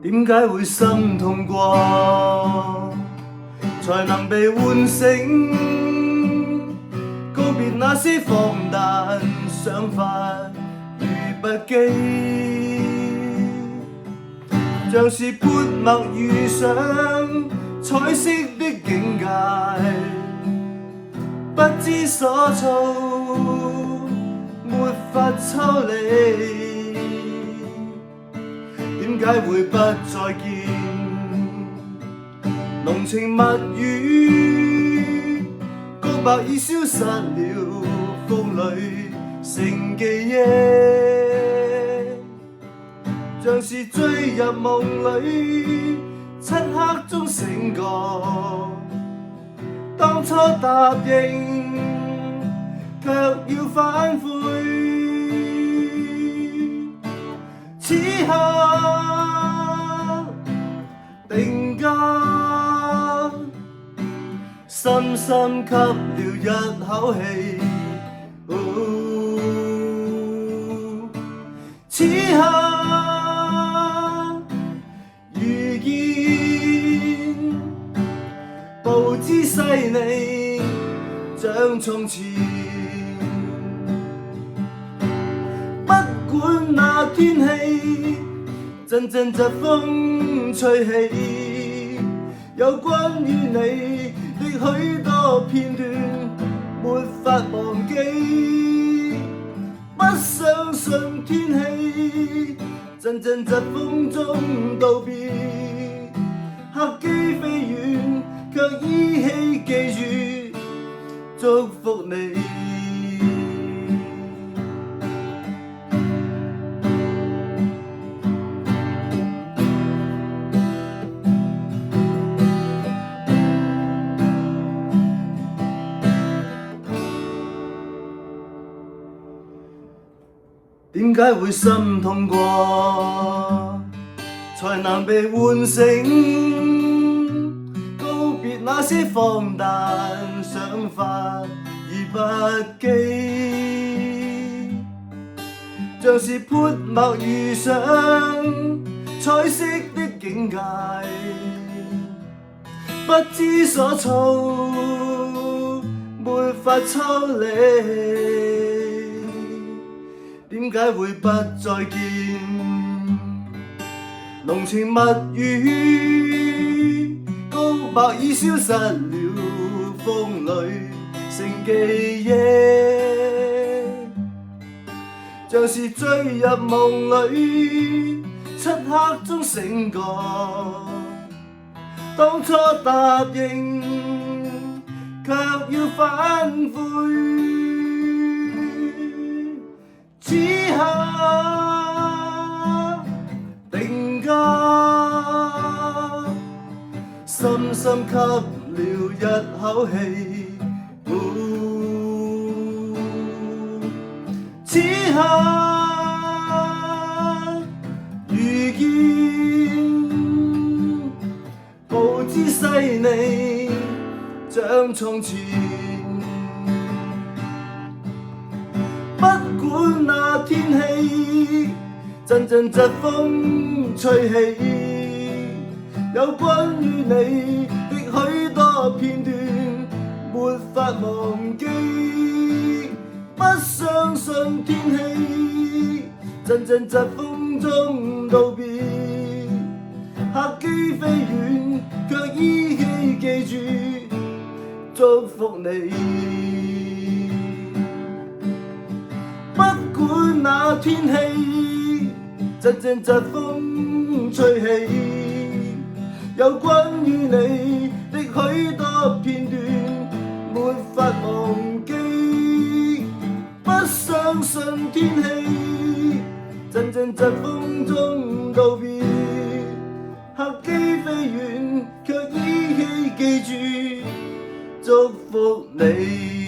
點解會心痛過，才能被喚醒？告別那些荒誕想法與不羈，像是潑墨遇上彩色的境界，不知所措，沒法抽離。點解會不再見？濃情蜜語，告白已消失了，風裏成記憶，像是墜入夢裏，漆黑中醒覺。當初答應，卻要反悔。此刻定格，深深吸了一口氣。此刻遇見，步姿細膩像從前。不管那天氣，陣陣疾風吹起，有關於你的許多片段，沒法忘記。不相信天氣，陣陣疾風中道別，客機飛遠，卻依稀記住祝福你。點解會心痛過，才能被喚醒？告別那些荒誕想法而不羈，像是潑墨遇上彩色的境界，不知所措，沒法抽離。點解會不再見？濃情蜜語，告白已消失了，風裏成記憶，像是墜入夢裏，漆黑中醒覺。當初答應，卻要反悔。此刻定格，深深吸了一口氣。此刻遇見，步姿細膩像從前。不管那天氣，陣陣疾風吹起，有關於你的許多片段，沒法忘記。不相信天氣，陣陣疾風中道別，客機飛遠，卻依稀記住祝福你。不管那天氣，陣陣疾風吹起，有關於你的許多片段，沒法忘記。不相信天氣，陣陣疾風中道別，客機飛遠，卻依稀記住祝福你。